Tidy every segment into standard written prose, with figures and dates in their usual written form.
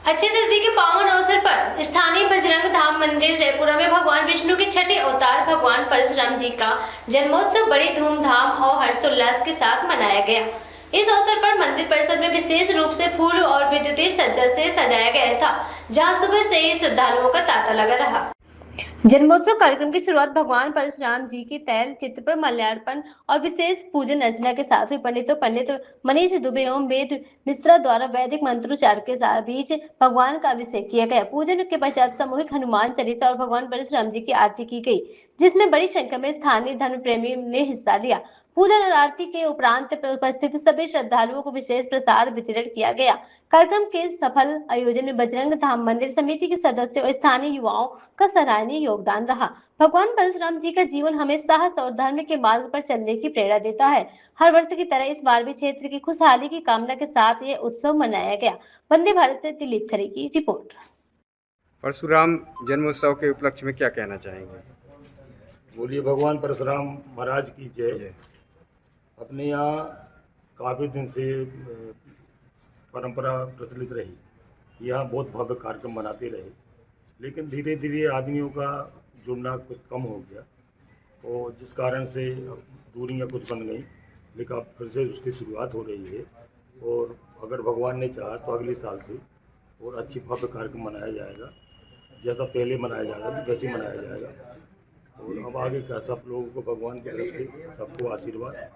अक्षय तृतीया के पावन अवसर पर स्थानीय बजरंग धाम मंदिर जयपुरा में भगवान विष्णु के छठे अवतार भगवान परशुराम जी का जन्मोत्सव बड़ी धूमधाम और हर्षोल्लास के साथ मनाया गया। इस अवसर पर मंदिर परिसर में विशेष रूप से फूल और विद्युतीय सज्जा से सजाया गया था, जहां सुबह से ही श्रद्धालुओं का तांता लगा रहा। जन्मोत्सव कार्यक्रम की शुरुआत भगवान परशुराम जी के तैल चित्र पर माल्यार्पण और विशेष पूजन अर्चना के साथ हुई। पंडित मनीष दुबे एवं वेद मिश्रा द्वारा वैदिक मंत्रोच्चार के साथ बीच भगवान का अभिषेक किया गया। पूजन के पश्चात सामूहिक हनुमान चालीसा और भगवान परशुराम जी की आरती की गई, जिसमें बड़ी संख्या में स्थानीय धर्म प्रेमी ने हिस्सा लिया। पूजन और आरती के उपरांत उपस्थित सभी श्रद्धालुओं को विशेष प्रसाद वितरित किया गया। कार्यक्रम के सफल आयोजन में बजरंग धाम मंदिर समिति के सदस्यों और स्थानीय युवाओं का सराहनीय योगदान रहा। भगवान परशुराम जी का जीवन हमें साहस और धर्म के मार्ग पर चलने की प्रेरणा देता है। हर वर्ष की तरह इस बार भी क्षेत्र की खुशहाली की कामना के साथ ये उत्सव मनाया गया। वंदे भारत से दिलीप खरे की रिपोर्ट। परशुराम जन्मोत्सव के उपलक्ष्य में क्या कहना चाहेंगे? बोलिए भगवान परशुराम महाराज की जय। अपने यहाँ काफ़ी दिन से परंपरा प्रचलित रही, यहाँ बहुत भव्य कार्यक्रम मनाते रहे, लेकिन धीरे धीरे आदमियों का जुड़ना कुछ कम हो गया और जिस कारण से दूरियाँ कुछ बन गई, लेकिन अब फिर से उसकी शुरुआत हो रही है और अगर भगवान ने चाहा तो अगले साल से और अच्छी भव्य कार्यक्रम मनाया जाएगा। जैसा पहले मनाया जाएगा तो वैसे मनाया जाएगा और अब आगे का सब लोगों को भगवान की तरफ से सबको आशीर्वाद।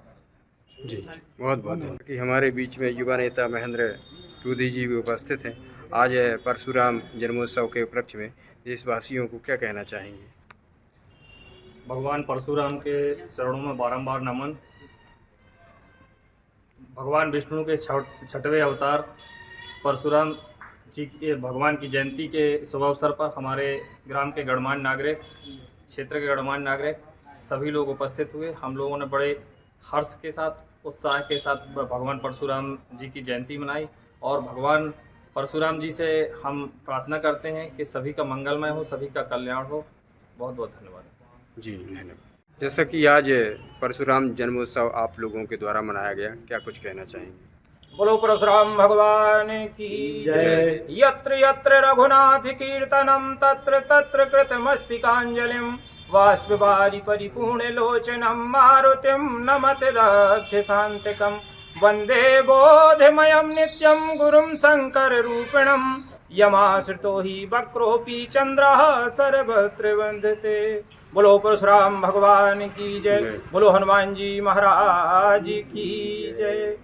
जी बहुत बहुत धन्यवाद। कि हमारे बीच में युवा नेता महेंद्र टूदी जी भी उपस्थित हैं। आज परशुराम जन्मोत्सव के उपलक्ष्य में देशवासियों को क्या कहना चाहेंगे? भगवान परशुराम के चरणों में बारंबार नमन। भगवान विष्णु के छठवें अवतार परशुराम जी के भगवान की जयंती के शुभ अवसर पर हमारे ग्राम के गणमान्य नागरिक, क्षेत्र के गणमान्य नागरिक सभी लोग उपस्थित हुए। हम लोगों ने बड़े हर्ष के साथ, उत्साह के साथ भगवान परशुराम जी की जयंती मनाई और भगवान परशुराम जी से हम प्रार्थना करते हैं कि सभी का मंगलमय हो, सभी का कल्याण हो। बहुत बहुत धन्यवाद। जी धन्यवाद। जैसा कि आज परशुराम जन्मोत्सव आप लोगों के द्वारा मनाया गया, क्या कुछ कहना चाहेंगे? बोलो परशुराम भगवान की जय। यत्र यत्र रघुनाथ कीर्तनम तत्र तत्र कृतमस्तिकांजलिम वाष्पवारि परिपूर्ण लोचनम मारुतिम नमत रक्षसान्तिकम वंदे बोधमयं नित्यं गुरुं शंकर रूपिणं यमाश्रितो हि वक्रोऽपि चंद्रः सर्वत्र वंदते। बोलो परशुराम भगवान की जय। बोलो हनुमान जी महाराज की जय।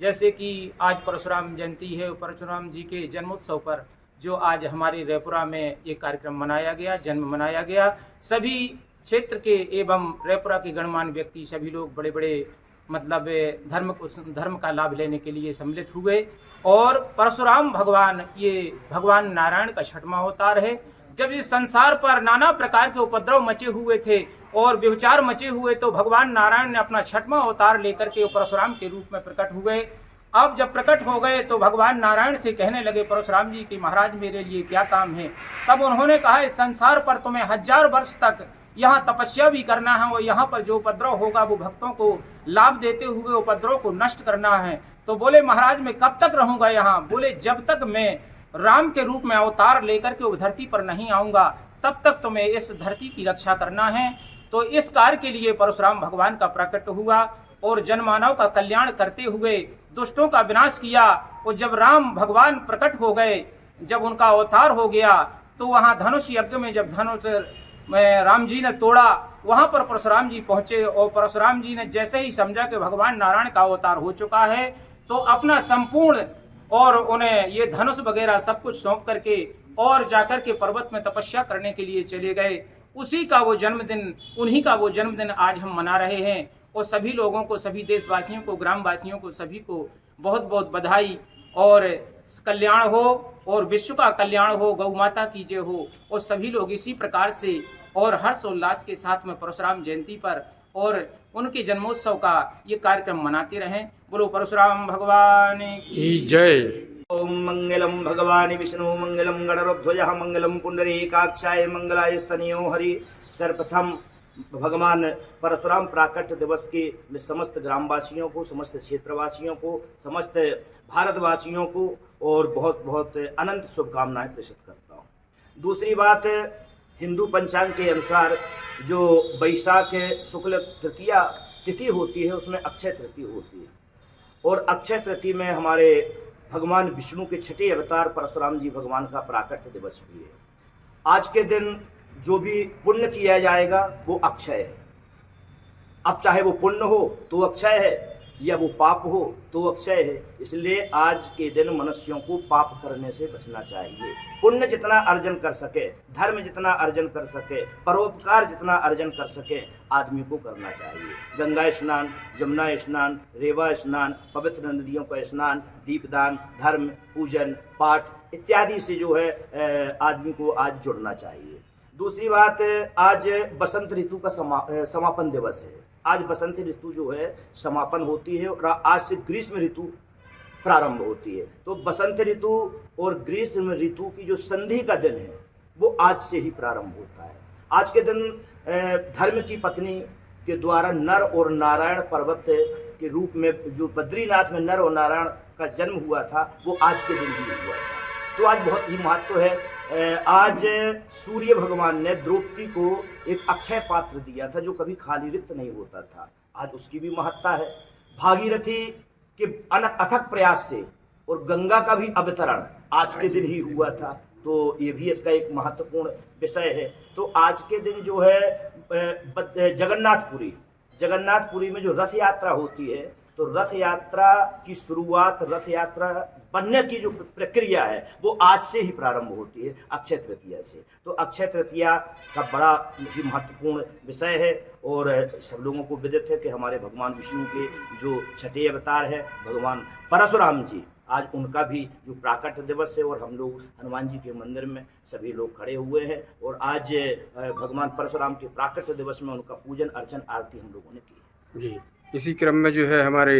जैसे कि आज परशुराम जयंती है, परशुराम जी के जन्मोत्सव पर जो आज हमारे रैपुरा में ये कार्यक्रम मनाया गया, जन्म मनाया गया, सभी क्षेत्र के एवं रैपुरा के गणमान्य व्यक्ति सभी लोग बड़े बड़े मतलब धर्म का लाभ लेने के लिए सम्मिलित हुए। और परशुराम भगवान ये भगवान नारायण का छठवां अवतार है। जब इस संसार पर नाना प्रकार के उपद्रव मचे हुए थे और व्यभिचार मचे हुए, तो भगवान नारायण ने अपना छठवां अवतार लेकर के परशुराम के रूप में प्रकट हुए। अब जब प्रकट हो गए तो भगवान नारायण से कहने लगे परशुराम जी कि महाराज मेरे लिए क्या काम है। तब उन्होंने कहा इस संसार पर तुम्हें 1000 वर्ष तक यहाँ तपस्या भी करना है और यहाँ पर जो उपद्रव होगा वो भक्तों को लाभ देते हुए उपद्रव को नष्ट करना है। तो बोले महाराज मैं कब तक रहूंगा यहाँ? बोले जब तक मैं राम के रूप में अवतार लेकर के धरती पर नहीं आऊंगा तब तक तुम्हें इस धरती की रक्षा करना है। तो इस कार्य के लिए परशुराम भगवान का प्रकट हुआ और जनमानव का कल्याण करते हुए दुष्टों का विनाश किया। और जब राम भगवान प्रकट हो गए, जब उनका अवतार हो गया, तो वहां धनुष यज्ञ में जब धनुष राम जी ने तोड़ा, वहां पर परशुराम जी पहुंचे और परशुराम जी ने जैसे ही समझा कि भगवान नारायण का अवतार हो चुका है, तो अपना संपूर्ण और उन्हें ये धनुष वगैरह सब कुछ सौंप करके और जाकर के पर्वत में तपस्या करने के लिए चले गए। उसी का वो जन्मदिन, उन्हीं का वो जन्मदिन आज हम मना रहे हैं। और सभी लोगों को, सभी देशवासियों को, ग्रामवासियों को, सभी को बहुत बहुत बधाई और कल्याण हो और विश्व का कल्याण हो, गौ माता की जय हो। और सभी लोग इसी प्रकार से और हर्षोल्लास के साथ में परशुराम जयंती पर और उनके जन्मोत्सव का ये कार्यक्रम मनाते रहें। बोलो परशुराम भगवान की जय। ओम मंगलम भगवान विष्णु मंगलम गणरोध्वज मंगलम पुंडरीकाक्षाय मंगलाय स्तनियो हरि। सर्वप्रथम भगवान परशुराम प्राकट्य दिवस के मैं समस्त ग्रामवासियों को, समस्त क्षेत्रवासियों को, समस्त भारतवासियों को और बहुत बहुत अनंत शुभकामनाएं प्रेषित करता हूँ। दूसरी बात, हिंदू पंचांग के अनुसार जो बैसाख शुक्ल तृतीया तिथि होती है उसमें अक्षय तृतीया होती है, और अक्षय तृतीया में हमारे भगवान विष्णु के छठे अवतार परशुराम जी भगवान का प्राकट्य दिवस भी है। आज के दिन जो भी पुण्य किया जाएगा वो अक्षय है। अब चाहे वो पुण्य हो तो अक्षय है या वो पाप हो तो अक्षय है। इसलिए आज के दिन मनुष्यों को पाप करने से बचना चाहिए। पुण्य जितना अर्जन कर सके, धर्म जितना अर्जन कर सके, परोपकार जितना अर्जन कर सके आदमी को करना चाहिए। गंगा स्नान, जमुना स्नान, रेवा स्नान, पवित्र नदियों का स्नान, दीपदान, धर्म, पूजन, पाठ इत्यादि से जो है आदमी को आज जुड़ना चाहिए। दूसरी बात, आज बसंत ऋतु का समापन दिवस है। आज बसंत ऋतु जो है समापन होती है और आज से ग्रीष्म ऋतु प्रारंभ होती है। तो बसंत ऋतु और ग्रीष्म ऋतु की जो संधि का दिन है वो आज से ही प्रारंभ होता है। आज के दिन धर्म की पत्नी के द्वारा नर और नारायण पर्वत के रूप में जो बद्रीनाथ में नर और नारायण का जन्म हुआ था वो आज के दिन ही हुआ था। तो आज बहुत ही महत्व है। आज सूर्य भगवान ने द्रौपदी को एक अक्षय पात्र दिया था जो कभी खाली रिक्त नहीं होता था। आज उसकी भी महत्ता है। भागीरथी के अथक प्रयास से और गंगा का भी अवतरण आज के दिन ही हुआ था। तो ये भी इसका एक महत्वपूर्ण विषय है। तो आज के दिन जो है जगन्नाथपुरी में जो रथ यात्रा होती है, तो रथ यात्रा की शुरुआत, रथ यात्रा बनने की जो प्रक्रिया है वो आज से ही प्रारंभ होती है, अक्षय तृतीया से। तो अक्षय तृतीया का बड़ा ही महत्वपूर्ण विषय है और सब लोगों को विदित है कि हमारे भगवान विष्णु के जो छठे अवतार है भगवान परशुराम जी, आज उनका भी जो प्राकट्य दिवस है और हम लोग हनुमान जी के मंदिर में सभी लोग खड़े हुए हैं और आज भगवान परशुराम के प्राकट्य दिवस में उनका पूजन अर्चन आरती हम लोगों ने की। जी, इसी क्रम में जो है हमारे